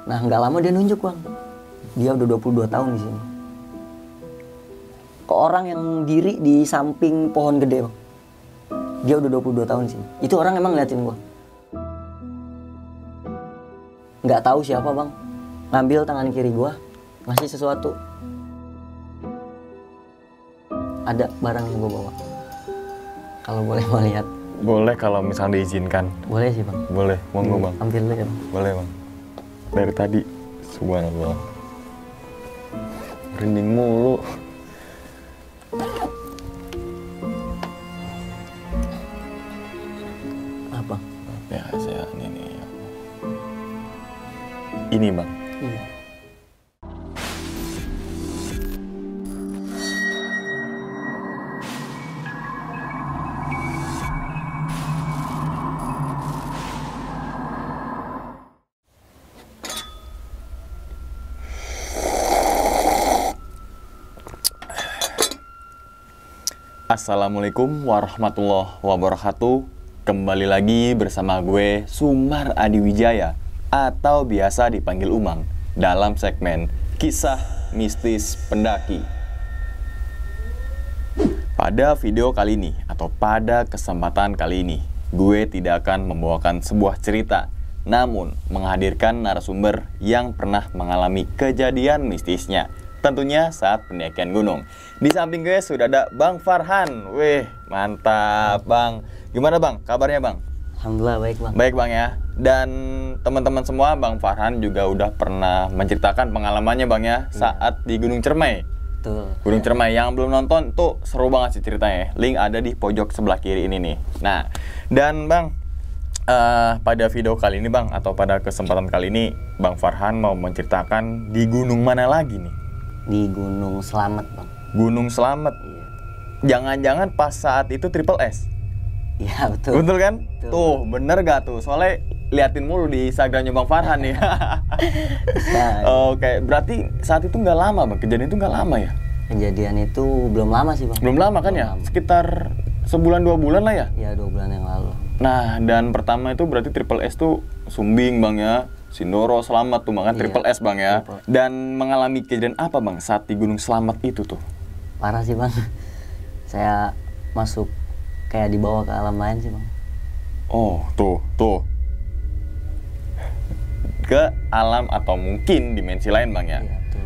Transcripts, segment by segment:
Nah nggak lama dia nunjuk bang, dia udah 22 tahun di sini. Ke orang yang diri di samping pohon gede bang, dia udah 22 tahun di sini. Itu orang emang ngeliatin gua. Nggak tahu siapa bang, ngambil tangan kiri gua, ngasih sesuatu. Ada barang yang gua bawa. Kalau boleh mau lihat. Boleh kalau misalnya diizinkan. Boleh sih bang. Boleh, monggo bang. Ambil dulu ya bang. Boleh bang. Dari tadi, subhanallah. Merinding mulu. Apa? Ya saya ini ya. Ini bang. Iya. Assalamualaikum warahmatullahi wabarakatuh. Kembali lagi bersama gue Sumar Adiwijaya atau biasa dipanggil Umang dalam segmen Kisah Mistis Pendaki. Pada video kali ini atau pada kesempatan kali ini, gue tidak akan membawakan sebuah cerita, namun menghadirkan narasumber yang pernah mengalami kejadian mistisnya. Tentunya saat pendakian gunung. Di samping gue sudah ada Bang Farhan. Wih, mantap Bang. Gimana Bang? Kabarnya Bang? Alhamdulillah baik bang. Baik Bang ya. Dan teman-teman semua, Bang Farhan juga udah pernah menceritakan pengalamannya Bang ya, saat di Gunung Cermai. Betul. Gunung Cermai, yang belum nonton tuh seru banget sih ceritanya. Link ada di pojok sebelah kiri ini nih. Nah, dan Bang, pada video kali ini Bang, atau pada kesempatan kali ini, Bang Farhan mau menceritakan di gunung mana lagi nih? Di Gunung Selamet bang. Gunung Selamet. Iya. Jangan-jangan pas saat itu triple S. Iya betul. Betul kan? Betul. Tuh, bener gak tuh? Soalnya liatin mulu di Instagramnya Bang Farhan nih. Nah, Oke, berarti saat itu nggak lama Bang? Kejadian itu nggak lama ya? kejadian itu belum lama sih bang. Belum lama kan Belum ya? lama. Sekitar sebulan 2 bulan lah ya? Ya 2 bulan yang lalu. Nah, dan pertama itu berarti triple S tuh Sumbing Bang ya? Sindoro, Selamat tuh Bang kan? Iya, Triple S Bang ya? triple. Dan mengalami kejadian apa Bang saat di Gunung Selamat itu tuh? Parah sih bang. Saya masuk kayak dibawa ke alam lain sih bang. Oh, tuh. Ke alam atau mungkin dimensi lain Bang ya? Iya betul.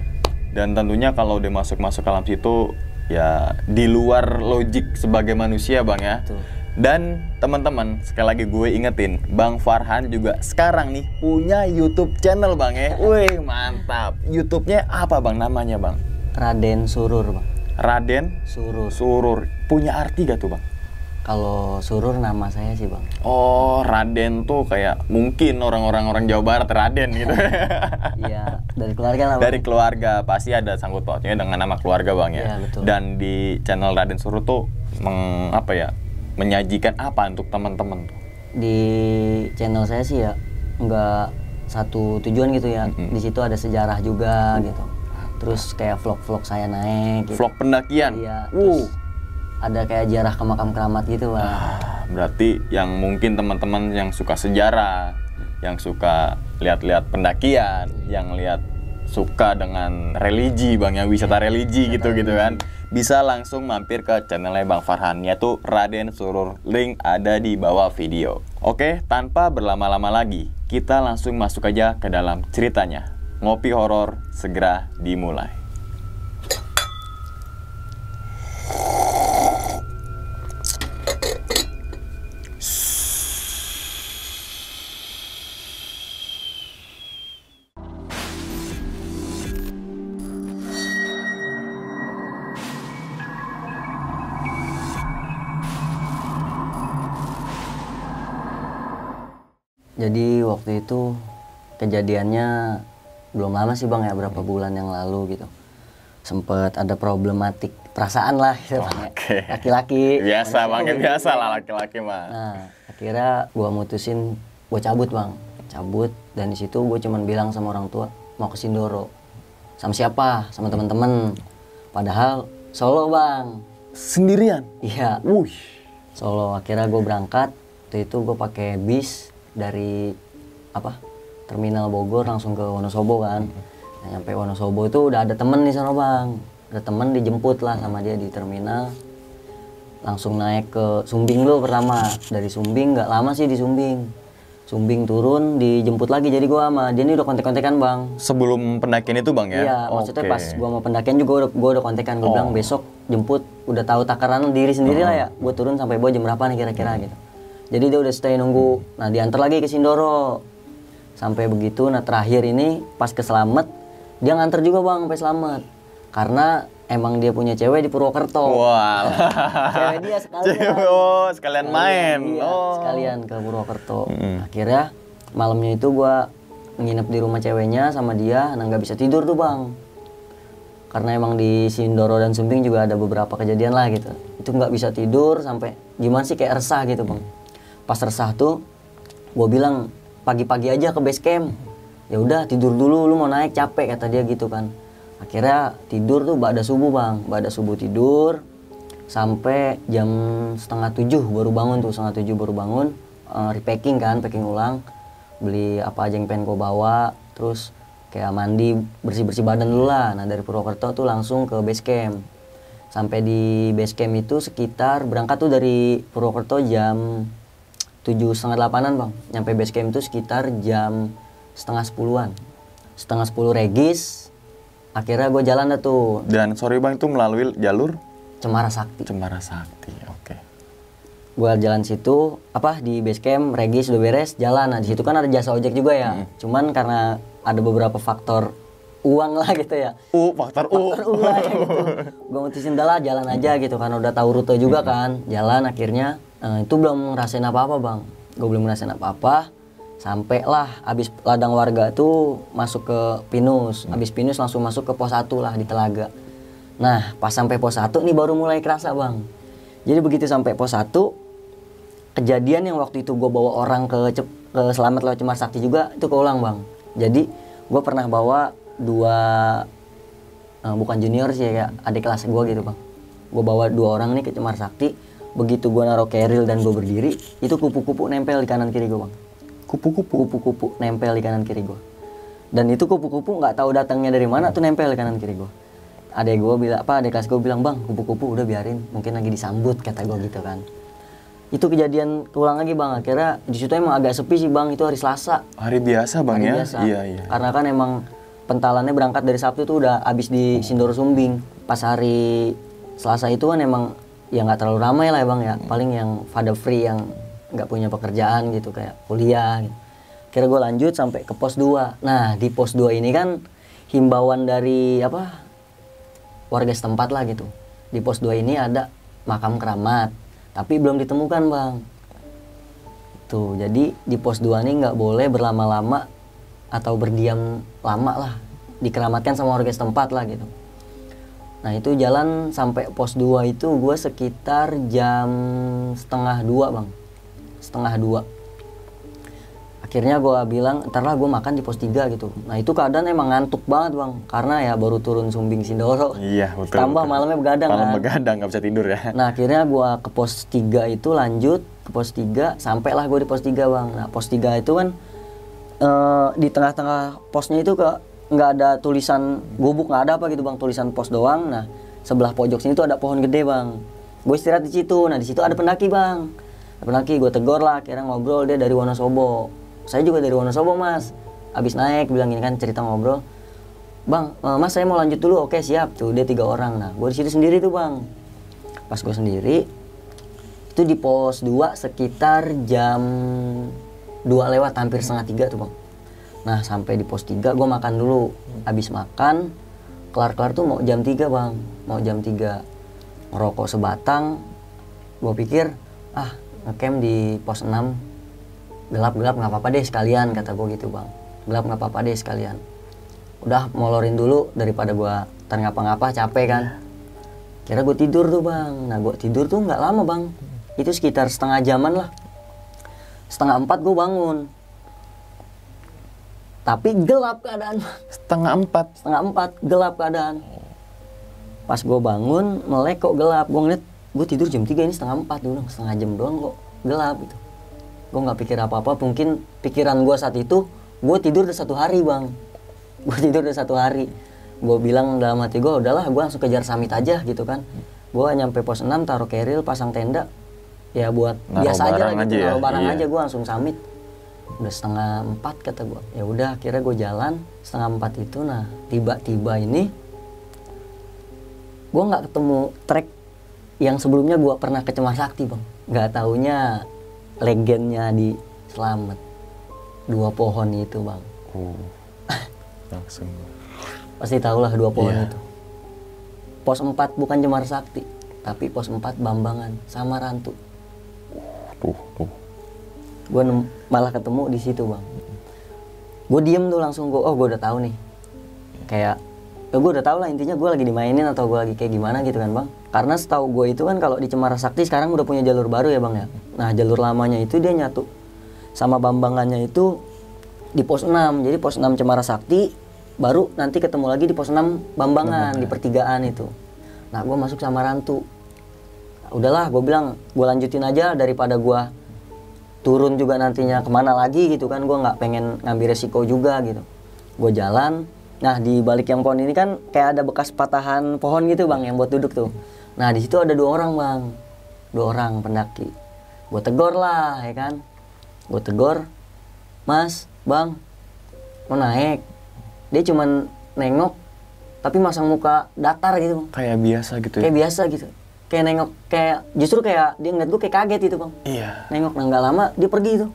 Dan tentunya kalau udah masuk alam situ, ya di luar logik sebagai manusia Bang ya? Betul. Dan teman-teman, sekali lagi gue ingetin, Bang Farhan juga sekarang nih punya YouTube channel Bang ya. Wih, mantap. YouTube-nya apa Bang namanya Bang? Raden Surur bang. Raden Surur. Punya arti gak tuh Bang? Kalau Surur nama saya sih bang. Oh, Raden tuh kayak mungkin orang Jawa Barat Raden gitu. Iya dari keluarga lah bang. Dari keluarga, pasti ada sangkut pautnya dengan nama keluarga Bang ya. Iya, betul. Dan di channel Raden Surur tuh menyajikan apa untuk teman-teman tuh? Di channel saya sih ya nggak satu tujuan gitu ya. Di situ ada sejarah juga gitu. Terus kayak vlog-vlog saya naik gitu. Vlog pendakian? Iya. Terus ada kayak ziarah ke makam keramat gitu bang. Berarti yang mungkin teman-teman yang suka sejarah, yang suka lihat-lihat pendakian, yang suka dengan religi Bang ya, wisata religi gitu kan, bisa langsung mampir ke channelnya Bang Farhan, yaitu Raden Surur. Link ada di bawah video. Oke, tanpa berlama-lama lagi, kita langsung masuk aja ke dalam ceritanya. Ngopi horor segera dimulai. Jadi waktu itu kejadiannya belum lama sih bang ya, berapa bulan yang lalu gitu. Sempet ada problematik perasaan lah gitu bang ya. Oke. Laki-laki. Biasa Bang, ya biasa lah laki-laki mah. Nah akhirnya gue mutusin gue cabut bang. Cabut dan di situ gue cuman bilang sama orang tua mau ke Sindoro. Sama siapa? Sama teman-teman. Padahal solo bang. Sendirian? Iya. Wuih. Solo. Akhirnya gue berangkat. Waktu itu gue pakai bis dari terminal Bogor langsung ke Wonosobo kan. Nah, nyampe Wonosobo itu udah ada temen di sana bang, ada temen dijemput lah sama dia di terminal. Langsung naik ke Sumbing dulu pertama, dari Sumbing nggak lama sih di Sumbing. Sumbing turun, dijemput lagi, jadi gua sama dia ini udah kontek-kontekan bang. Sebelum pendakian itu bang ya? Iya, maksudnya pas gua mau pendakian juga gua udah kontekan, gua bilang besok jemput, udah tahu takaran diri sendiri lah ya. Gua turun sampai bawah jam berapa nih kira-kira gitu. Jadi dia udah stay nunggu. Nah diantar lagi ke Sindoro. Sampai begitu, nah terakhir ini pas ke Slamet, dia nganter juga bang sampai Slamet. Karena emang dia punya cewek di Purwokerto. Wah. Cewek dia sekalian. Sekalian main. Iya, sekalian ke Purwokerto. Akhirnya malamnya itu gua nginep di rumah ceweknya sama dia, nah nggak bisa tidur tuh bang. Karena emang di Sindoro dan Sumbing juga ada beberapa kejadian lah gitu. Itu nggak bisa tidur sampai gimana sih kayak resah gitu bang. Pas resah tuh, gua bilang pagi-pagi aja ke base camp. Ya udah tidur dulu, lu mau naik capek kata dia gitu kan. Akhirnya tidur tuh ba'da subuh bang, ba'da subuh tidur sampai jam 6:30 baru bangun tuh, 6:30 baru bangun, repacking kan, packing ulang, beli apa aja yang pengen gue bawa, terus kayak mandi, bersih-bersih badan dulu lah. Nah dari Purwokerto tuh langsung ke base camp. Sampai di base camp itu sekitar, berangkat tuh dari Purwokerto jam 7:30-8an bang, nyampe base camp itu sekitar jam 9:30-an, 9:30 Regis. Akhirnya gue jalan dah tuh. Dan sorry bang, itu melalui jalur Cemara Sakti. Cemara Sakti, oke. Gue jalan situ, di base camp, Regis udah beres, jalan. Nah di situ kan ada jasa ojek juga ya. Cuman karena ada beberapa faktor uang lah gitu ya. Faktor U lah ya gitu. Gue mutusin dah lah jalan aja gitu, karena udah tahu rute juga kan. Jalan akhirnya, itu belum ngerasain apa-apa bang. Gue belum ngerasain apa-apa. Sampai lah abis ladang warga tuh masuk ke Pinus. Abis Pinus langsung masuk ke pos 1 lah di Telaga. Nah pas sampai pos 1 nih baru mulai kerasa bang. Jadi begitu sampai pos 1, kejadian yang waktu itu gue bawa orang ke Slamet lewat Cemara Sakti juga itu keulang bang. Jadi gue pernah bawa bukan junior sih ya, adik kelas gue gitu bang. Gue bawa 2 orang nih ke Cemara Sakti. Begitu gue naruh keril dan gue berdiri, itu kupu-kupu nempel di kanan kiri gue bang. Kupu-kupu nempel di kanan kiri gue. Dan itu kupu-kupu nggak tahu datangnya dari mana tuh nempel di kanan kiri gue. Adik kelas gue bilang, bang kupu-kupu udah biarin, mungkin lagi disambut kata gue gitu kan. Itu kejadian keulang lagi bang. Akhirnya di situ emang agak sepi sih bang, itu hari Selasa. Hari biasa bang hari ya? Biasa. Iya. Karena kan emang pentalannya berangkat dari Sabtu tuh udah abis di Sindoro Sumbing. Pas hari Selasa itu kan emang ya nggak terlalu ramai lah ya bang ya. Paling yang pada free yang nggak punya pekerjaan gitu kayak kuliah gitu. Kira gue lanjut sampai ke pos 2. Nah di pos 2 ini kan himbauan dari warga setempat lah gitu. Di pos 2 ini ada makam keramat, tapi belum ditemukan bang. Tuh jadi di pos 2 ini nggak boleh berlama-lama atau berdiam lama lah. Dikeramatkan sama warga setempat lah gitu. Nah itu jalan sampai pos 2 itu gue sekitar jam 1:30 bang. 1:30. Akhirnya gue bilang, ntar lah gue makan di pos 3 gitu. Nah itu keadaan emang ngantuk banget bang. Karena ya baru turun Sumbing Sindoro. Iya betul. Tambah malamnya begadang kan. Malam begadang, gak bisa tidur ya. Nah akhirnya gue ke pos 3 itu lanjut. Ke pos 3, sampailah gue di pos 3 bang. Nah pos 3 itu kan di tengah-tengah posnya itu nggak ada tulisan gubuk, nggak ada apa gitu bang. Tulisan pos doang. Nah sebelah pojok sini tuh ada pohon gede bang. Gue istirahat di situ. Nah di situ ada pendaki bang. Pendaki gue tegur lah, akhirnya ngobrol, dia dari Wonosobo. Saya juga dari Wonosobo mas. Abis naik bilang gini kan, cerita ngobrol, bang mas saya mau lanjut dulu. Oke siap. Tuh dia 3 orang. Nah gue di situ sendiri tuh bang. Pas gue sendiri itu di pos 2 sekitar jam 2 lewat, hampir 2:30 tuh bang. Nah sampai di pos 3 gue makan dulu. Abis makan kelar-kelar tuh mau jam 3 bang, mau jam 3 ngerokok sebatang. Gue pikir ngecamp di pos 6 gelap-gelap nggak apa-apa deh sekalian, kata gue gitu bang. Gelap nggak apa-apa deh sekalian. Udah molorin dulu daripada gue ngapa-ngapa capek kan. Kira gue tidur tuh bang. Nah gue tidur tuh nggak lama bang. Itu sekitar setengah jaman lah. 3:30 gue bangun. Tapi gelap keadaan. 3:30? 3:30 gelap keadaan. Pas gue bangun melek kok gelap. Gue ngeliat gue tidur jam 3, ini 3:30 dulu, setengah jam doang kok gelap gitu. Gue nggak pikir apa-apa, mungkin pikiran gue saat itu gue tidur udah 1 hari bang, gue tidur udah 1 hari. Gue bilang dalam hati gue, udahlah gue langsung kejar summit aja gitu kan. Gue nyampe pos 6 taruh keril, pasang tenda, ya buat Naruh biasa aja lah gitu, ya? naruh barang Iya. aja. Gue langsung summit udah 3:30 kata gue. Ya udah akhirnya gue jalan 3:30 itu. Nah tiba-tiba ini gue nggak ketemu trek yang sebelumnya gue pernah ke Cemar Sakti bang. Nggak taunya legendnya di Slamet 2 pohon itu bang. Langsung. Pasti tahu lah 2 pohon Iya. itu. Pos 4 bukan Cemar Sakti, tapi pos 4 Bambangan sama Rantu. Tuh. Gue malah ketemu di situ bang. Gue diem tuh langsung, gue udah tahu nih. Kayak gue udah tahu lah intinya gue lagi dimainin atau gue lagi kayak gimana gitu kan bang. Karena setahu gue itu kan kalau di Cemara Sakti sekarang udah punya jalur baru ya bang ya. Nah jalur lamanya itu dia nyatu sama Bambangannya itu di pos 6. Jadi pos 6 Cemara Sakti, baru nanti ketemu lagi di pos 6 Bambangan di pertigaan itu. Nah gue masuk sama Rantu. Nah, udahlah gue bilang gue lanjutin aja daripada gue turun juga nantinya kemana lagi gitu kan. Gue nggak pengen ngambil resiko juga gitu. Gue jalan. Nah di balik yang pohon ini kan kayak ada bekas patahan pohon gitu bang yang buat duduk tuh. Nah di situ ada 2 orang bang, 2 orang pendaki. Gue tegor lah ya kan. Gue tegor, Mas, Bang, mau naik. Dia cuman nengok, tapi masang muka datar gitu bang. Kayak biasa gitu ya? Kayak biasa gitu. Kayak nengok, kayak justru kayak dia ngeliat gue kayak kaget gitu bang. Iya. Nengok, nah nggak lama dia pergi tuh.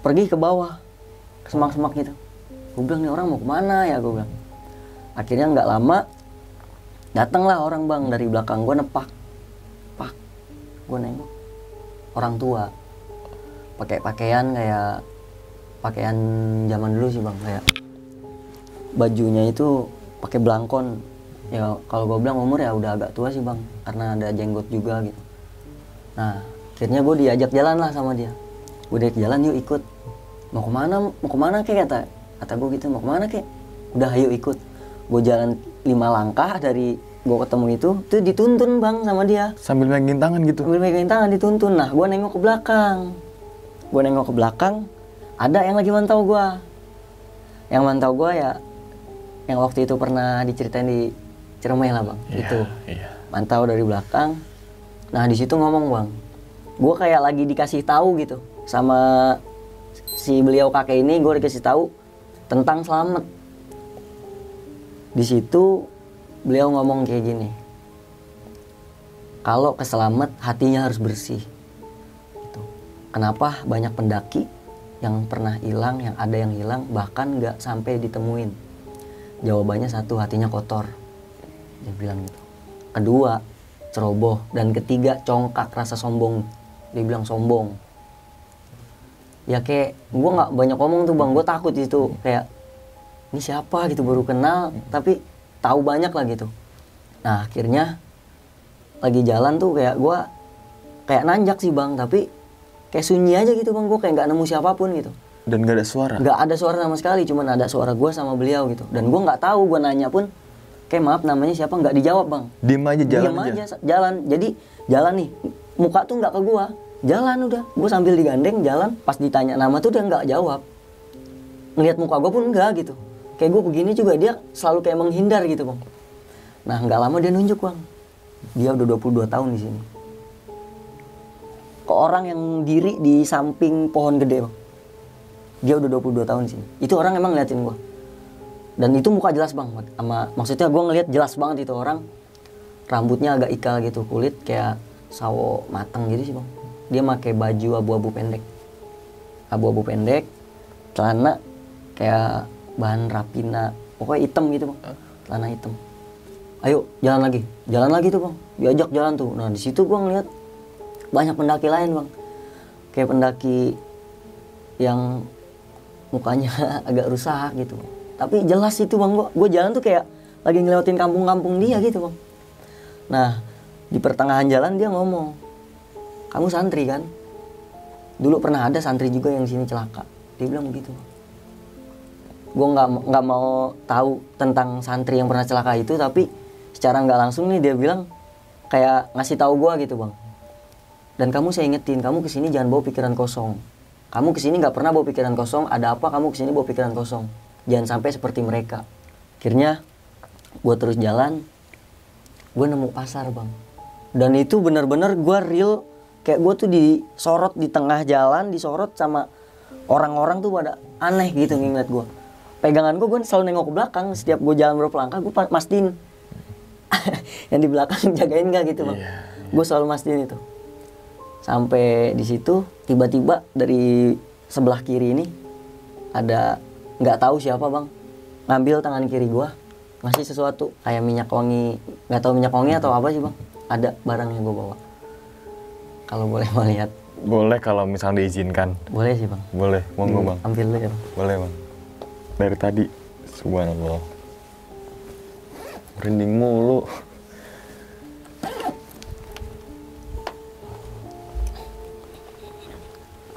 Pergi ke bawah, ke semak-semak gitu. Gue bilang nih orang mau kemana ya gue bilang. Akhirnya nggak lama datanglah orang bang dari belakang gue nepak. Pak, gue nengok. Orang tua. Pakai pakaian kayak pakaian zaman dulu sih bang, kayak bajunya itu pakai belangkon. Ya kalau gue bilang umur ya udah agak tua sih bang, karena ada jenggot juga gitu. Nah akhirnya gue diajak jalan lah sama dia. Gue diajak jalan, yuk ikut. Mau kemana kek kata gue gitu. Mau kemana kek? Udah ayo ikut. Gue jalan 5 langkah dari gue ketemu itu dituntun bang sama dia. Sambil megangin tangan gitu? Sambil megangin tangan dituntun. Nah gue nengok ke belakang. Ada yang lagi mantau gue. Yang mantau gue ya yang waktu itu pernah diceritain di Ciremai lah bang. Iya, Itu iya. mantau dari belakang. Nah di situ ngomong bang, gue kayak lagi dikasih tahu gitu sama si beliau kakek ini. Gue dikasih tahu tentang Slamet. Di situ beliau ngomong kayak gini, kalau ke Slamet hatinya harus bersih. Gitu. Kenapa banyak pendaki yang pernah hilang, yang ada yang hilang bahkan nggak sampai ditemuin? Jawabannya 1, hatinya kotor. Dia bilang gitu. Kedua, ceroboh. Dan ketiga, congkak, rasa sombong. Dia bilang sombong. Ya kayak gue nggak banyak ngomong tuh bang, gue takut itu kayak ini siapa gitu, baru kenal tapi tahu banyak lah gitu. Nah akhirnya lagi jalan tuh kayak gue kayak nanjak sih bang, tapi kayak sunyi aja gitu bang. Gue kayak nggak nemu siapapun gitu. Dan gak ada suara? Nggak ada suara sama sekali, cuman ada suara gue sama beliau gitu. Dan gue nggak tahu, gue nanya pun kayak maaf namanya siapa, nggak dijawab bang. Diem aja, jalan Diem aja? jalan. Jadi jalan nih, muka tuh nggak ke gue, jalan udah. Gue sambil digandeng jalan, pas ditanya nama tuh dia nggak jawab. Ngelihat muka gue pun enggak gitu. Kayak gue begini juga dia selalu kayak menghindar gitu bang. Nah nggak lama dia nunjuk bang. Dia udah 22 tahun di sini. Ke orang yang diri di samping pohon gede bang. Dia udah 22 tahun di sini. Itu orang emang ngeliatin gue. Dan itu muka jelas bang. Maksudnya gue ngeliat jelas banget itu orang. Rambutnya agak ikal gitu, kulit kayak sawo mateng gitu sih bang. Dia pakai baju abu-abu pendek. Abu-abu pendek, celana kayak bahan rapina, pokoknya hitam gitu bang, celana hitam. Ayo jalan lagi tuh bang, diajak jalan tuh. Nah di situ gua ngeliat banyak pendaki lain bang, kayak pendaki yang mukanya agak rusak gitu, tapi jelas itu bang. Gua jalan tuh kayak lagi ngelewatin kampung-kampung dia gitu bang. Nah di pertengahan jalan dia ngomong, kamu santri kan? Dulu pernah ada santri juga yang sini celaka. Dia bilang begitu. Gue nggak mau tahu tentang santri yang pernah celaka itu, tapi secara nggak langsung nih dia bilang kayak ngasih tahu gue gitu bang. Dan kamu saya ingetin, kamu kesini jangan bawa pikiran kosong. kamu kesini nggak pernah bawa pikiran kosong, ada apa kamu kesini bawa pikiran kosong, jangan sampai seperti mereka. Akhirnya gue terus jalan, gue nemu pasar bang, dan itu benar-benar gue real, kayak gue tuh disorot di tengah jalan, disorot sama orang-orang tuh pada aneh gitu ngeliat gue. Pegangan gue selalu nengok ke belakang, setiap gue jalan beberapa langkah gue mastiin yang di belakang jagain nggak gitu bang. Gue selalu mastiin itu. Sampai di situ tiba-tiba dari sebelah kiri ini ada nggak tahu siapa bang, ngambil tangan kiri gue, ngasih sesuatu kayak minyak wangi, nggak tahu minyak wangi atau apa sih bang. Ada barang yang gue bawa. Kalau boleh mau lihat. Boleh kalau misalnya diizinkan. Boleh sih bang. Boleh, monggo bang. Ambil dulu ya bang. Boleh bang. Dari tadi, subhanallah, merinding mulu.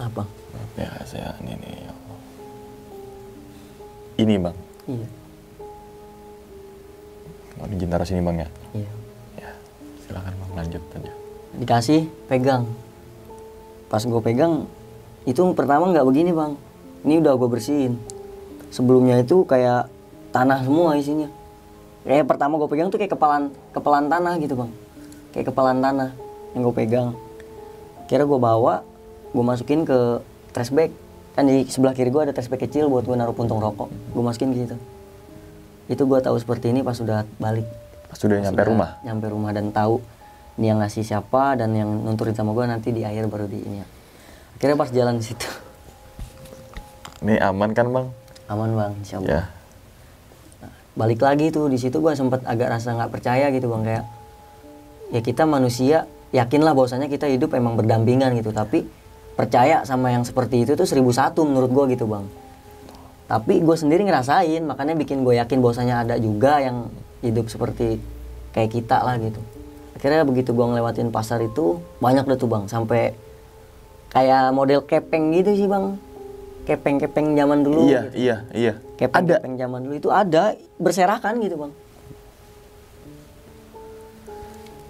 Apa? Ya saya ini ya Allah. Ini bang. Iya. Mau izin taruh sini bang ya? Iya. Ya, silakan bang, lanjut aja. Dikasih, pegang. Pas gue pegang, itu pertama nggak begini bang. Ini udah gue bersihin. Sebelumnya itu kayak tanah semua isinya. Kayak pertama gue pegang tuh kayak kepalan tanah gitu bang. Kayak kepalan tanah yang gue pegang. Kira gue bawa, gue masukin ke trash bag. Kan di sebelah kiri gue ada trash bag kecil buat gue naruh puntung rokok. Gue masukin ke situ. Itu gue tahu seperti ini pas sudah balik. Pas sudah nyampe rumah? Nyampe rumah dan tahu ini yang ngasih siapa dan yang nunturin sama gue nanti di akhir baru di ini ya. Akhirnya pas jalan di situ. Ini aman kan bang? Aman bang, insya Allah. Ya. Nah, balik lagi tuh di situ gue sempat agak rasa nggak percaya gitu bang, kayak ya kita manusia yakinlah bahwasanya kita hidup emang berdampingan gitu, tapi percaya sama yang seperti itu tuh 1001 menurut gue gitu bang. Tapi gue sendiri ngerasain, makanya bikin gue yakin bahwasanya ada juga yang hidup seperti kayak kita lah gitu. Akhirnya begitu gue ngelewatin pasar itu banyak deh tuh bang, sampai kayak model kepeng gitu sih bang. Kepeng-kepeng zaman dulu Iya, gitu. iya. Kepeng zaman dulu itu ada berserakan gitu bang.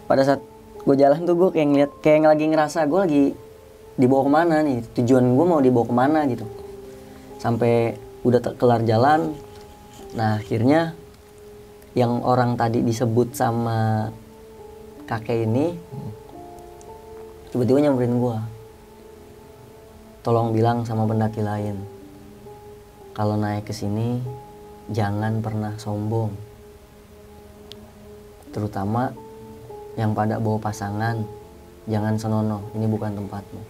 Pada saat gue jalan tuh gue kayak ngeliat, kayak lagi ngerasa gue lagi dibawa kemana nih, tujuan gue mau dibawa kemana gitu. Sampai udah kelar jalan, nah akhirnya yang orang tadi disebut sama kakek ini tiba-tiba nyamperin gue. Tolong bilang sama pendaki lain, kalau naik ke sini jangan pernah sombong. Terutama yang pada bawa pasangan, jangan senonoh, ini bukan tempatmu.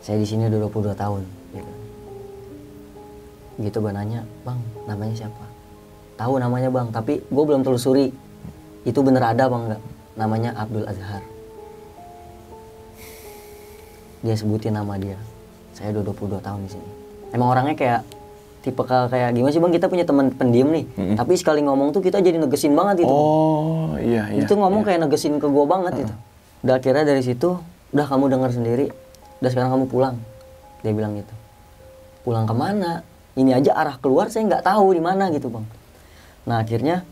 Saya di sini udah 22 tahun gitu. Gitu gue nanya, "Bang, namanya siapa?" Tahu namanya bang, tapi gue belum telusuri itu bener ada bang enggak. Namanya Abdul Azhar. Dia sebutin nama dia. Saya udah 22 tahun di sini. Emang orangnya kayak tipe kayak gimana sih bang, kita punya teman pendiam nih, tapi sekali ngomong tuh kita jadi negesin banget itu. Oh iya. Itu ngomong kayak negesin ke gue banget itu. Udah akhirnya dari situ, udah kamu dengar sendiri, udah sekarang kamu pulang. Dia bilang gitu. Pulang kemana? Ini aja arah keluar saya nggak tahu di mana gitu bang. Nah akhirnya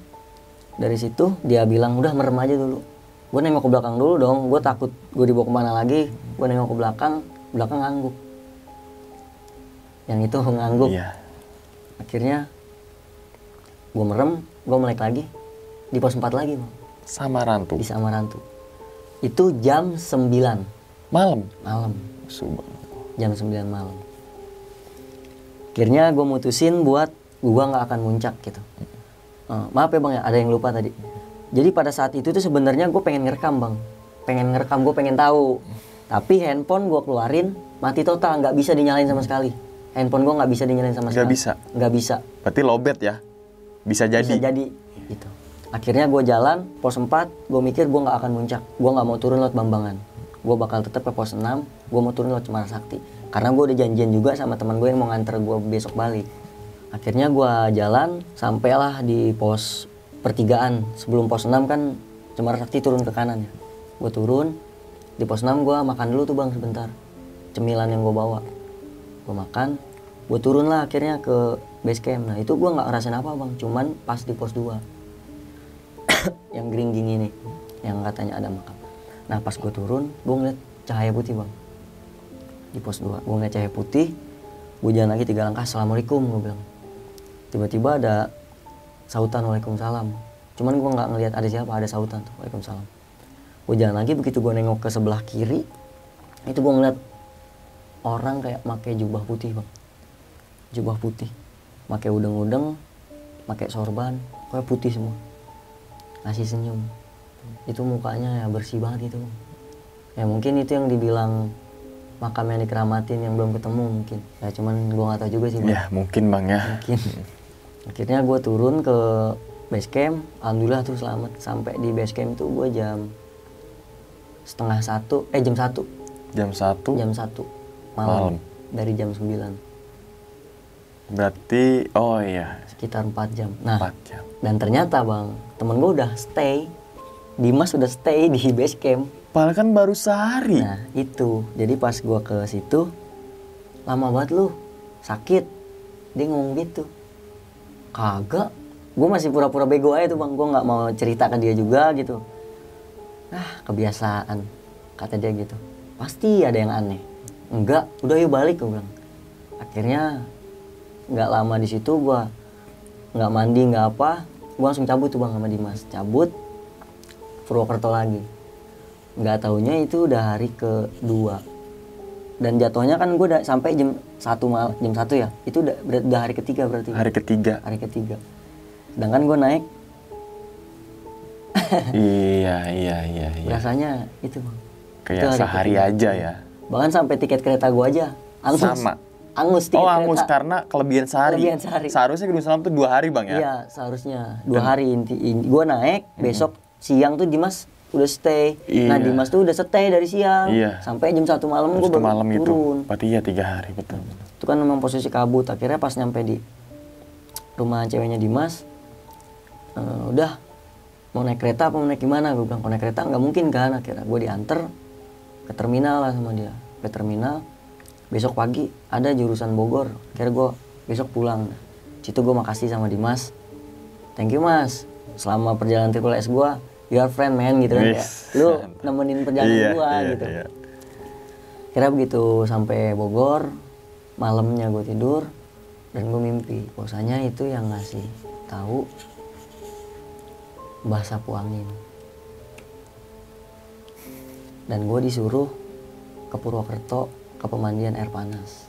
dari situ dia bilang udah merem aja dulu. Gue nengok ke belakang dulu dong, gue takut gue dibawa kemana lagi. Gue nengok ke belakang ngangguk. Yang itu ngangguk. Iya. Akhirnya gue merem, gue melek lagi di pos 4 lagi bang. Samarantu. Di Samarantu. Itu jam 9 malam. Subhanallah. Jam 9 malam. Akhirnya gue mutusin buat gue nggak akan muncak gitu. Maaf ya bang ya, ada yang lupa tadi. Jadi pada saat itu tuh sebenarnya gue pengen ngerekam bang. Gue pengen tahu. Tapi handphone gue keluarin, mati total, nggak bisa dinyalain sama sekali. Handphone gue nggak bisa dinyalain sama sekali. Nggak bisa. Berarti lowbat ya? Bisa jadi. Gitu. Akhirnya gue jalan, pos 4, gue mikir gue nggak akan muncak. Gue nggak mau turun lewat Bambangan. Gue bakal tetap ke pos 6, gue mau turun lewat Cemara Sakti. Karena gue udah janjian juga sama teman gue yang mau nganter gue besok balik. Akhirnya gue jalan, sampailah di pos pertigaan. Sebelum pos 6 kan Cemara Sakti turun ke kanan ya. Gue turun, di pos 6 gue makan dulu tuh bang sebentar. Cemilan yang gue bawa. Gue makan, gue turun lah akhirnya ke base camp. Nah itu gue nggak ngerasain apa bang, cuman pas di pos 2 yang geringging ini, yang katanya ada makam. Nah pas gue turun, gue ngeliat cahaya putih bang. Di pos 2 gue ngeliat cahaya putih, gue jalan lagi 3 langkah, assalamualaikum gue bilang. Tiba-tiba ada sautan waalaikumsalam, cuman gue nggak ngelihat ada siapa, ada sautan tuh waalaikumsalam. Gue jalan lagi, begitu gue nengok ke sebelah kiri, itu gue ngeliat orang kayak pakai jubah putih bang, jubah putih, pakai udeng-udeng, pakai sorban, kayak putih semua, ngasih senyum. Itu mukanya ya bersih banget itu. Ya mungkin itu yang dibilang makam yang dikeramatin yang belum ketemu mungkin. Ya cuman gue nggak tahu juga sih bang. Ya mungkin bang ya. Mungkin. Akhirnya gue turun ke base camp, alhamdulillah tuh selamat. Sampai di base camp tuh gue jam 1:30, jam 1. Jam 1? Jam 1 malam. Dari jam 9. Berarti, oh iya. Sekitar 4 jam. Nah, 4 jam. Dan ternyata bang, temen gue udah stay. Dimas udah stay di base camp. Padahal kan baru sehari. Nah itu, jadi pas gue ke situ, lama banget lu, sakit. Dia ngomong gitu. Kagak, gue masih pura-pura bego aja tuh bang, gue nggak mau cerita ke dia juga gitu. Kebiasaan, kata dia gitu. Pasti ada yang aneh. Enggak, udah yuk balik gue bilang. Akhirnya nggak lama di situ gue nggak mandi nggak apa, gue langsung cabut tuh bang sama Dimas. Cabut, Purwokerto lagi. Nggak taunya itu udah hari kedua. Dan jatuhnya kan gue udah sampai jam 1 malam, jam 1 ya. Itu udah hari ketiga berarti. Hari ketiga. Hari ketiga. Sedangkan gue naik. Iya. Rasanya itu bang. Kayak itu sehari ketiga. aja ya. Bahkan sampai tiket kereta gue aja angus. Sama. Angus tiket kereta. Angus karena kelebihan sehari. Seharusnya Gunung Selamat tuh 2 hari bang ya? Iya seharusnya 2 hari. Gue naik, besok siang tuh Dimas udah stay. Iya. Nah Dimas tuh udah stay dari siang. Iya. Sampai jam 1 malam gue baru malam turun. Itu. Berarti ya 3 hari betul. Itu kan memang posisi kabut. Akhirnya pas nyampe di rumah ceweknya Dimas, udah mau naik kereta apa mau naik gimana? Gue bilang kalau naik kereta nggak mungkin kan. Akhirnya gue diantar ke terminal lah sama dia. Ke terminal, besok pagi ada jurusan Bogor. Akhirnya gue besok pulang. Situ gue makasih sama Dimas. Thank you mas, selama perjalanan triple S gue, you are friend man gitu kan. Lu nemenin perjalanan gue gitu. Iya. Akhirnya begitu sampai Bogor, malamnya gue tidur dan gue mimpi. Bahwasanya itu yang ngasih tahu Mbah Sapu Angin. Dan gue disuruh ke Purwokerto ke pemandian air panas.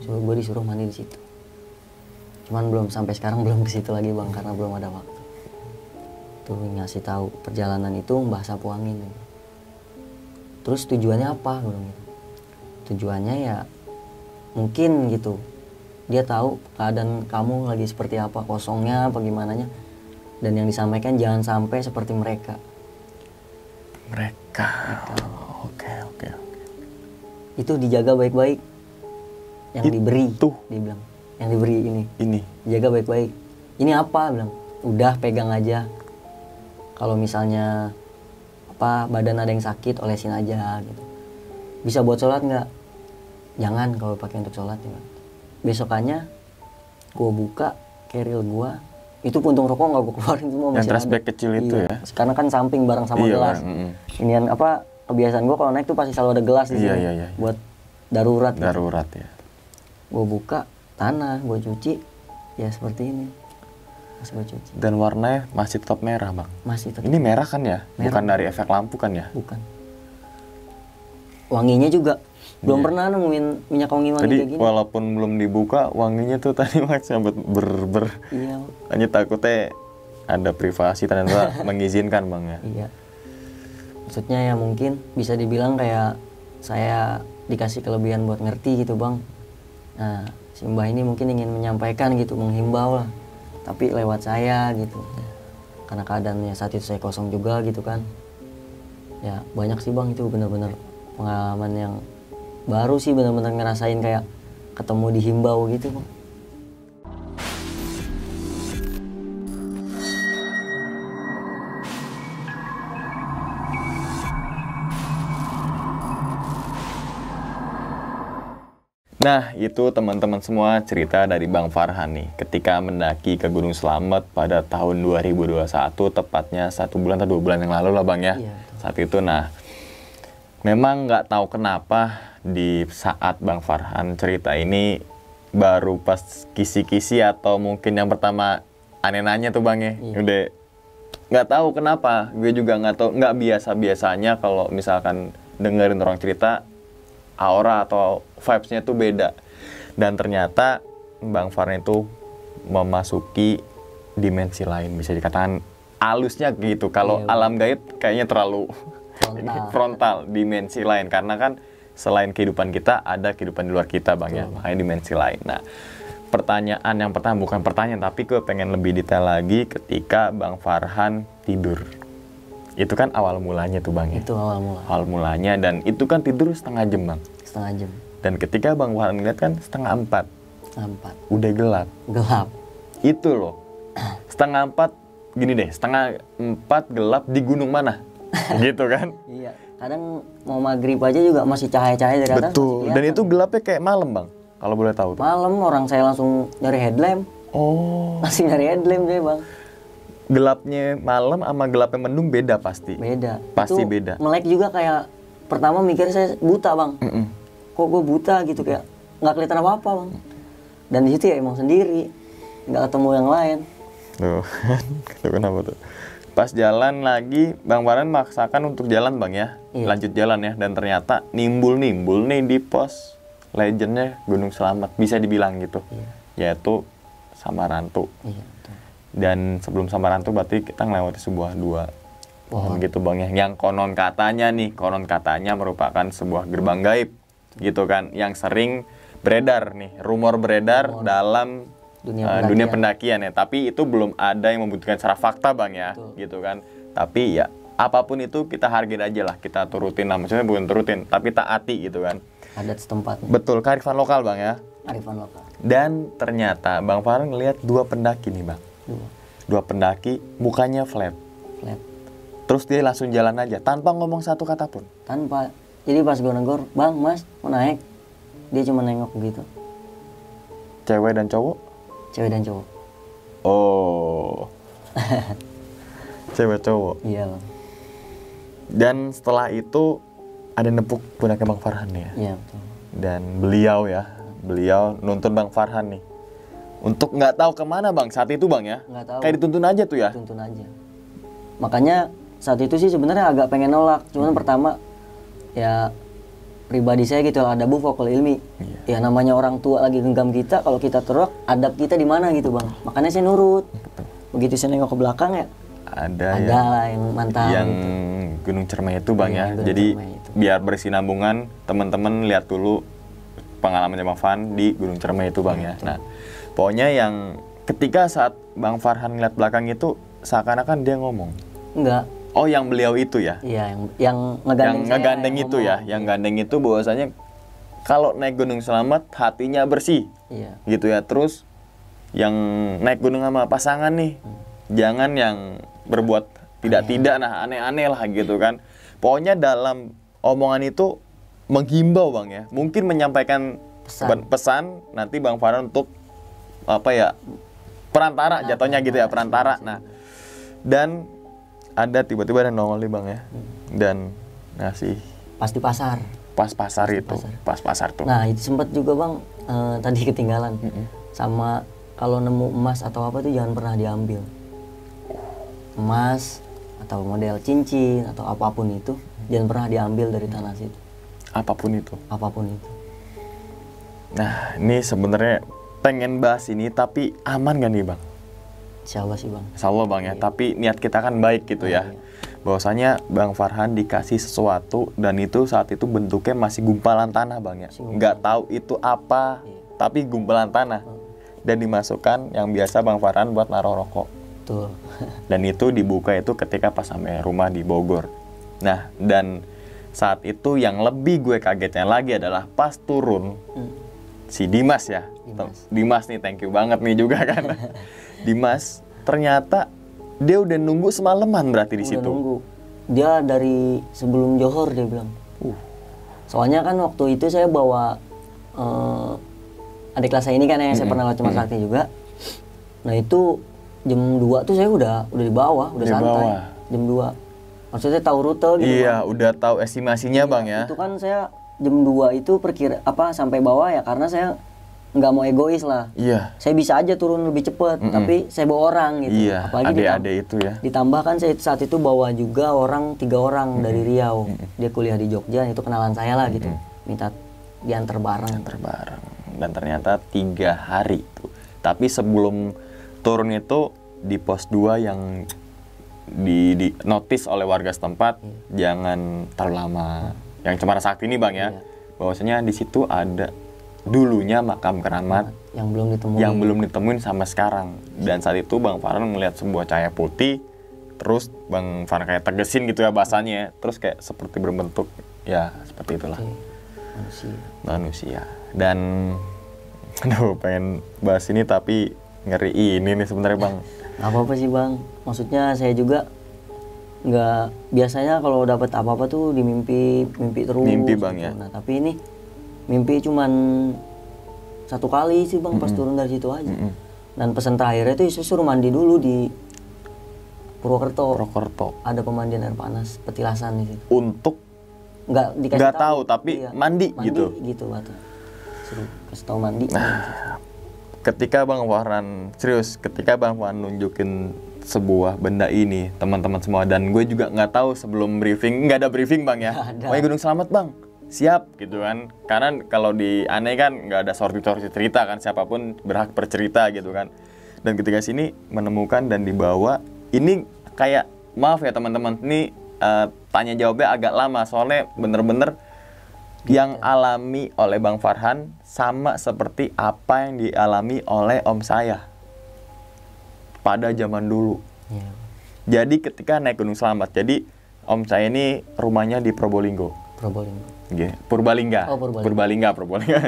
Gue disuruh mandi di situ. Cuman belum sampai sekarang belum ke situ lagi bang karena belum ada waktu. Tuh ngasih tahu perjalanan itu Mbah Sapu Angin. Terus tujuannya apa? Gue bilang gitu. Tujuannya ya mungkin gitu. Dia tahu keadaan kamu lagi seperti apa, kosongnya apa gimananya. Dan yang disampaikan jangan sampai seperti mereka. Mereka. Oke. Itu dijaga baik-baik. Yang diberi. Tuh. Dia bilang. Yang diberi ini. Jaga baik-baik. Ini apa? Bilang. Udah pegang aja. Kalau misalnya badan ada yang sakit olesin aja gitu. Bisa buat sholat nggak? Jangan kalau pakai untuk sholat ya. Besokannya gue buka keril gue, itu puntung rokok nggak gue keluarin semua masih ada. Yang trash bag kecil itu ya? Karena kan samping bareng sama gelas. Inian kebiasaan gue kalau naik tuh pasti selalu ada gelas di sini. Iya. Buat darurat. Darurat ya. Gue buka tanah, gue cuci, ya seperti ini. Gue cuci. Dan warnanya masih tetap merah bang? Masih tetap. Ini merah kan ya? Merah. Bukan dari efek lampu kan ya? Bukan. Wanginya juga. Belum pernah nemuin minyak wangi-wangi tadi, kayak gini. walaupun belum dibuka, wanginya tuh tadi sampai Iya. Hanya takutnya ada privasi ternyata mengizinkan bang ya? Iya. Maksudnya ya mungkin bisa dibilang kayak saya dikasih kelebihan buat ngerti gitu bang. Nah si Mbah ini mungkin ingin menyampaikan gitu, menghimbau lah. Tapi lewat saya gitu. Karena keadaannya saat itu saya kosong juga gitu kan. Ya banyak sih bang, itu benar-benar pengalaman yang baru sih, benar-benar ngerasain kayak ketemu dihimbau gitu bang. Nah, itu teman-teman semua cerita dari Bang Farhan nih. Ketika mendaki ke Gunung Slamet pada tahun 2021, tepatnya 1 bulan atau 2 bulan yang lalu lah Bang ya. Iya. Saat itu, nah, Memang nggak tahu kenapa di saat Bang Farhan cerita ini baru pas kisi-kisi atau mungkin yang pertama aneh nanya tuh Bang ya. Udah nggak tahu kenapa, gue juga nggak tahu, nggak biasanya kalau misalkan dengerin orang cerita aura atau vibes-nya tuh beda. Dan ternyata Bang Farhan itu memasuki dimensi lain, bisa dikatakan halusnya gitu. Kalau alam gaib kayaknya terlalu frontal, dimensi lain, karena kan selain kehidupan kita ada kehidupan di luar kita Bang ya, makanya dimensi lain. Nah, pertanyaan yang pertama, bukan pertanyaan tapi gue pengen lebih detail lagi ketika Bang Farhan tidur. Itu kan awal mulanya tuh Bang ya. Itu awal mulanya, dan itu kan tidur setengah jam Bang. Setengah jam. Dan ketika Bang Farhan ngeliat kan setengah 4. Udah gelap. Itu loh. Setengah 4 gini deh, setengah 4 gelap di gunung mana? Gitu kan? Iya. Kadang mau maghrib aja juga masih cahaya-cahaya dari atas. Betul. Dan itu gelapnya kayak malam Bang, kalau boleh tahu. Malam orang saya langsung nyari headlamp. Oh. Masih nyari headlamp saya Bang. Gelapnya malam sama gelapnya mendung beda pasti. Beda. Pasti itu beda. Melek juga kayak pertama mikir saya buta Bang. Kok gue buta gitu, kayak nggak kelihatan apa-apa Bang. Dan di situ ya emang sendiri, nggak ketemu yang lain. Tuh, itu kenapa tuh? Pas jalan lagi, Bang Farhan maksakan untuk jalan Bang ya, lanjut jalan ya, dan ternyata nimbul nih di pos legendnya Gunung Selamat, bisa dibilang gitu, yaitu Samarantu. Dan sebelum Samarantu berarti kita ngelewati sebuah dua pohon gitu Bang ya, yang konon katanya merupakan sebuah gerbang gaib gitu kan, yang sering beredar nih, rumor beredar dalam dunia pendakian ya, tapi itu belum ada yang membuktikan secara fakta Bang ya. Betul. Gitu kan. Tapi ya apapun itu kita hargain aja lah, kita turutin lah, maksudnya bukan turutin tapi taati gitu kan, adat setempat. Betul, kearifan lokal Bang ya. Kearifan lokal. Dan ternyata Bang Farhan ngelihat 2 pendaki nih Bang. 2 pendaki mukanya flat. Terus dia langsung jalan aja tanpa ngomong satu kata pun. Tanpa. Jadi pas gue negor, "Bang, Mas, mau naik?" Dia cuma nengok begitu. Cewek dan cowok? Cewek dan cowok. Oh. Cewek cowok. Iya Bang. Dan setelah itu ada nepuk punaknya Bang Farhan ya. Iya betul. Dan beliau nuntun Bang Farhan nih untuk nggak tahu kemana Bang saat itu Bang ya. Nggak tahu. Kayak dituntun aja tuh ya. Dituntun aja. Makanya saat itu sih sebenarnya agak pengen nolak. Cuman pertama ya pribadi saya gitu, ada bu vokal ilmi. Ya namanya orang tua lagi genggam kita, kalau kita terok, adab kita di mana gitu Bang. Makanya saya nurut. Begitu saya nengok ke belakang ya, ada lah yang mantap. Yang Gunung Cermai itu Bang ya. Jadi biar bersinambungan, teman-teman lihat dulu pengalaman Bang Farhan di Gunung Cermai itu Bang ya. Nah, pokoknya yang ketika saat Bang Farhan lihat belakang itu seakan-akan dia ngomong. Enggak. Oh, yang beliau itu ya? Iya, yang ngegandeng itu ya, yang gandeng itu bahwasanya kalau naik Gunung Selamat hatinya bersih. Iya. Gitu ya. Terus yang naik gunung sama pasangan nih, jangan yang berbuat tidak-tidak, nah aneh-aneh lah gitu kan. Pokoknya dalam omongan itu menghimbau Bang ya. Mungkin menyampaikan pesan nanti Bang Farhan untuk apa ya? Perantara jatuhnya gitu ya, perantara. Nah, dan ada tiba-tiba ada nongol nih Bang ya, dan ngasih pas di pasar. Pas pasar tuh. Nah itu sempat juga Bang, tadi ketinggalan. Sama kalau nemu emas atau apa tuh jangan pernah diambil. Emas atau model cincin atau apapun itu jangan pernah diambil dari tanah situ. Apapun itu. Nah ini sebenarnya pengen bahas ini, tapi aman gak nih Bang? Insya Allah sih Bang. Insya Allah Bang ya, tapi niat kita kan baik gitu ya. Bahwasanya Bang Farhan dikasih sesuatu dan itu saat itu bentuknya masih gumpalan tanah Bang ya. Nggak tahu itu apa, tapi gumpalan tanah. Dan dimasukkan yang biasa Bang Farhan buat naruh rokok. Betul. Dan itu dibuka itu ketika pas sampai rumah di Bogor. Nah, dan saat itu yang lebih gue kagetnya lagi adalah pas turun si Dimas ya. Dimas nih, thank you banget nih juga kan. Dimas ternyata dia udah nunggu semalaman berarti di situ. Nunggu. Dia dari sebelum Johor dia bilang. Soalnya kan waktu itu saya bawa adik kelas saya ini kan yang saya pernah lewat Cuma Sakti juga. Nah itu jam 2 tuh saya udah di bawah, udah santai. Jam 2. Maksudnya tahu rute gitu. Iya, Bang. udah tahu estimasinya bang ya. Itu kan saya jam 2 itu sampai bawah ya, karena saya nggak mau egois lah. Iya. Saya bisa aja turun lebih cepat, tapi saya bawa orang gitu. Iya, Apalagi adik-adik itu ya. ditambah kan saya saat itu bawa juga 3 orang dari Riau. Dia kuliah di Jogja, itu kenalan saya lah gitu. Minta diantar bareng. Terbareng. Dan ternyata 3 hari tuh. Tapi sebelum turun itu di pos 2 yang di notice oleh warga setempat, jangan terlalu lama. Yang Cemara Sakti ini bang ya, bahwasanya di situ ada dulunya makam keramat yang belum ditemuin sampai sekarang. Dan saat itu Bang Farhan melihat sebuah cahaya putih, terus Bang Farhan kayak tegesin gitu ya bahasanya, terus kayak seperti berbentuk ya seperti itulah manusia. Dan aduh pengen bahas ini tapi ngeri ini nih sebenarnya Bang. Nggak apa-apa sih Bang, maksudnya saya juga nggak biasanya kalau dapat apa-apa tuh di mimpi terus. Mimpi Bang gitu. ya. Nah tapi ini mimpi cuman 1 kali sih Bang, pas turun dari situ aja. Dan pesan terakhirnya itu saya suruh mandi dulu di Purwokerto. Ada pemandian air panas, petilasan di situ. Untuk nggak tahu tapi iya, mandi gitu. Gitu Batu. Suruh kasih tahu mandi. Ketika Bang Farhan ketika Bang Farhan nunjukin sebuah benda ini teman-teman semua, dan gue juga nggak tahu sebelum briefing, nggak ada briefing Bang ya. Wah Gunung Selamat Bang, siap gitu kan. Karena kalau di Aneh kan nggak ada sorti cerita kan, siapapun berhak bercerita gitu kan. Dan ketika sini menemukan dan dibawa, ini kayak maaf ya teman-teman, ini tanya jawabnya agak lama soalnya bener-bener yang alami oleh Bang Farhan sama seperti apa yang dialami oleh om saya pada zaman dulu. Jadi ketika naik Gunung Selamat, jadi om saya ini rumahnya di Probolinggo. Purbalingga. Purbalingga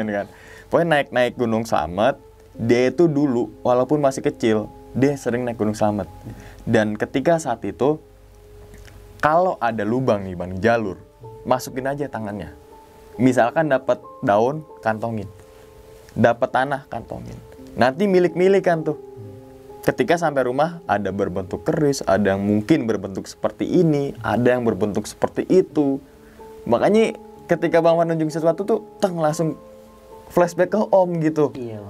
ini kan. Pokoknya naik Gunung Selamat, dia itu dulu walaupun masih kecil, dia sering naik Gunung Selamat. Dan ketika saat itu kalau ada lubang nih Bang, jalur, masukin aja tangannya. Misalkan dapat daun, kantongin. Dapat tanah, kantongin. Nanti milik-milik kan tuh. Ketika sampai rumah, ada berbentuk keris, ada yang mungkin berbentuk seperti ini, ada yang berbentuk seperti itu. Makanya ketika Bang Farhan nunjukin sesuatu tuh, langsung flashback ke om gitu. Iya.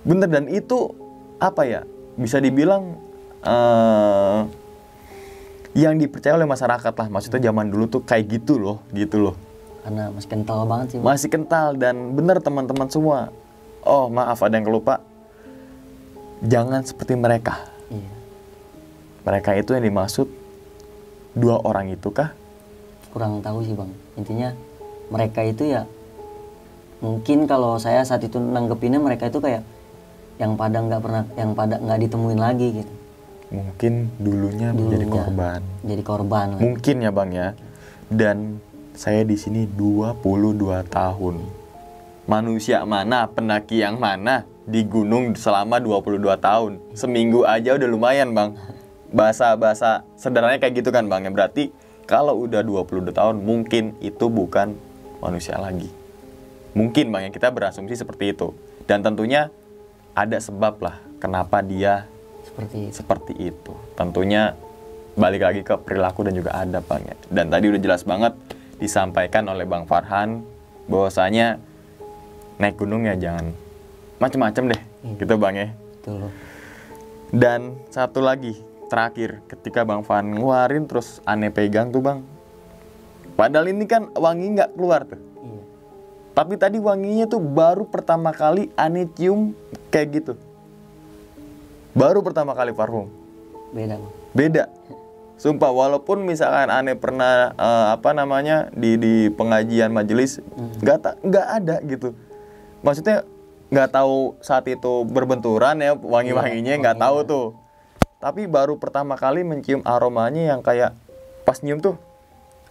Bener, dan itu apa ya, bisa dibilang yang dipercaya oleh masyarakat lah. Maksudnya zaman dulu tuh kayak gitu loh. Karena masih kental banget sih. Masih kental, dan bener teman-teman semua. Oh maaf ada yang kelupa. Jangan seperti mereka. Iya. Mereka itu yang dimaksud 2 orang itu kah? Kurang tahu sih Bang. Intinya mereka itu ya, mungkin kalau saya saat itu nanggepinnya mereka itu kayak yang pada nggak ditemuin lagi gitu. Mungkin dulunya menjadi korban. Jadi korban lah. Mungkin ya Bang ya. Dan saya di sini 22 tahun. Manusia mana, pendaki yang mana di gunung selama 22 tahun. Seminggu aja udah lumayan Bang. Bahasa sederhananya kayak gitu kan Bang. Ya berarti kalau udah 22 tahun mungkin itu bukan manusia lagi. Mungkin Bang ya, kita berasumsi seperti itu. Dan tentunya ada sebab lah kenapa dia seperti itu. Tentunya balik lagi ke perilaku dan juga adab Bang ya. Dan tadi udah jelas banget disampaikan oleh Bang Farhan bahwasanya naik gunung ya jangan macem-macem deh, gitu Bang ya. Betul. Dan satu lagi terakhir, ketika Bang Farhan ngeluarin terus Aneh pegang tuh Bang, padahal ini kan wangi nggak keluar tuh. Iya. Tapi tadi wanginya tuh baru pertama kali Aneh cium kayak gitu. Baru pertama kali parfum. Beda Bang. Beda. Sumpah, walaupun misalkan Aneh pernah di pengajian majelis, nggak ada gitu. Maksudnya nggak tahu saat itu berbenturan ya wangi-wanginya, nggak tahu tuh. Tapi baru pertama kali mencium aromanya yang kayak pas nyium tuh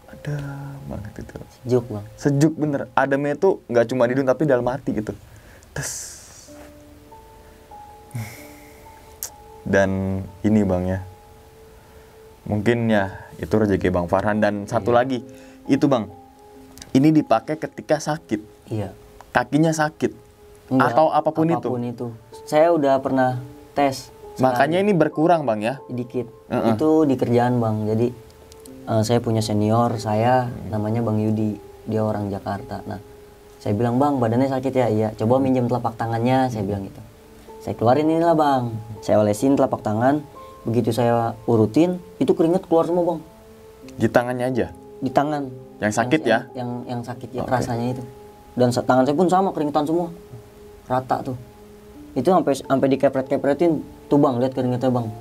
ada banget itu. Sejuk Bang. Sejuk bener. Ademnya tuh nggak cuma di hidung tapi dalam hati gitu. Dan ini Bang ya, mungkin ya itu rezeki Bang Farhan. Dan satu lagi itu Bang, ini dipakai ketika sakit. Iya. Kakinya sakit. Enggak, atau apapun itu. Saya udah pernah tes. Makanya ini berkurang Bang ya. Dikit. Itu di kerjaan Bang. Jadi saya punya senior saya namanya Bang Yudi, dia orang Jakarta. Nah saya bilang, Bang badannya sakit ya, iya coba minjem telapak tangannya, saya bilang gitu. Saya keluarin inilah Bang, saya olesin telapak tangan, begitu saya urutin itu keringet keluar semua Bang. Di tangannya aja? Di tangan. Yang sakit ya? Yang sakit ya, rasanya itu. Dan tangan saya pun sama, keringetan semua, rata tuh. Itu sampai dikepret-kepretin tuh Bang, lihat keringetnya Bang.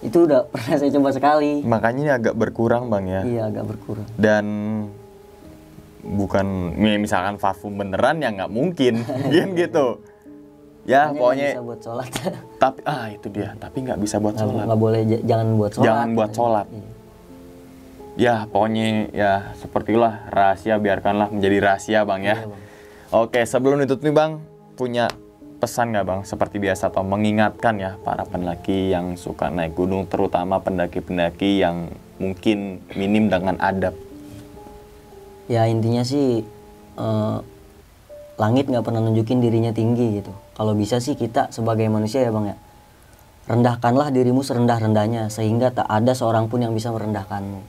Itu udah pernah saya coba sekali. Makanya ini agak berkurang Bang ya? Iya agak berkurang. Dan bukan misalkan parfum beneran ya nggak mungkin gitu. Ya makanya pokoknya bisa buat sholat. Tapi itu dia, tapi nggak bisa buat sholat. Nggak boleh, jangan buat sholat. Jangan buat sholat. Iya. Ya pokoknya ya sepertilah rahasia, biarkanlah menjadi rahasia Bang ya. Iya, Bang. Oke, sebelum ditutup nih Bang, punya pesan nggak Bang seperti biasa atau mengingatkan ya para pendaki yang suka naik gunung, terutama pendaki-pendaki yang mungkin minim dengan adab? Ya intinya sih langit nggak pernah nunjukin dirinya tinggi gitu. Kalau bisa sih kita sebagai manusia ya Bang ya, rendahkanlah dirimu serendah-rendahnya sehingga tak ada seorang pun yang bisa merendahkanmu.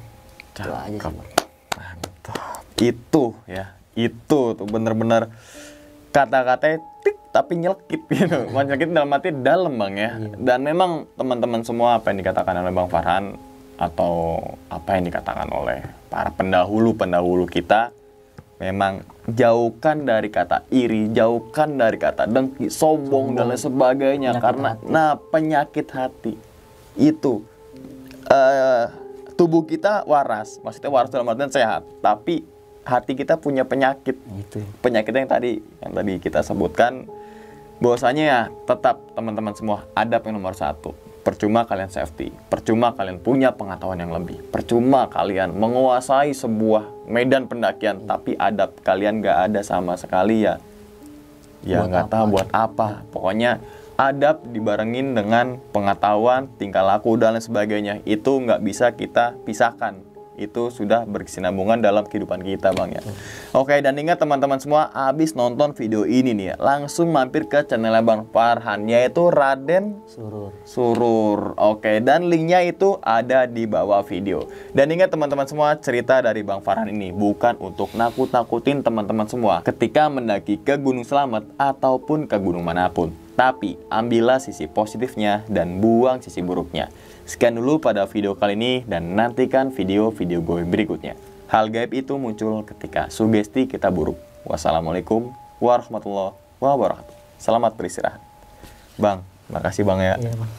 Itu aja sih Bang. Mantap. Itu ya, itu tuh bener-bener kata-katanya tik tapi nyelkit gitu. Nyelkit dalam arti dalam Bang ya. Dan memang teman-teman semua apa yang dikatakan oleh Bang Farhan atau apa yang dikatakan oleh para pendahulu kita, memang jauhkan dari kata iri, jauhkan dari kata dengki, sombong dan lain sebagainya, penyakit karena hati. penyakit hati itu tubuh kita waras, maksudnya waras dalam artian sehat, tapi hati kita punya penyakit. Itu. Penyakitnya yang tadi kita sebutkan, bahwasanya ya tetap teman-teman semua adab yang nomor satu. Percuma kalian safety, percuma kalian punya pengetahuan yang lebih, percuma kalian menguasai sebuah medan pendakian, tapi adab kalian gak ada sama sekali ya nggak tahu buat apa. Pokoknya adab dibarengin dengan pengetahuan, tingkah laku dan lain sebagainya, itu nggak bisa kita pisahkan. Itu sudah berkesinambungan dalam kehidupan kita Bang ya. Oke, dan ingat teman-teman semua, habis nonton video ini nih ya, langsung mampir ke channelnya Bang Farhan, yaitu Raden Surur. Oke, dan linknya itu ada di bawah video. Dan ingat teman-teman semua, cerita dari Bang Farhan ini bukan untuk nakut-nakutin teman-teman semua ketika mendaki ke Gunung Slamet ataupun ke gunung manapun. Tapi ambillah sisi positifnya dan buang sisi buruknya. Sekian dulu pada video kali ini dan nantikan video-video gue berikutnya. Hal gaib itu muncul ketika sugesti kita buruk. Wassalamualaikum warahmatullahi wabarakatuh. Selamat beristirahat. Bang, makasih Bang ya. Iya, Bang.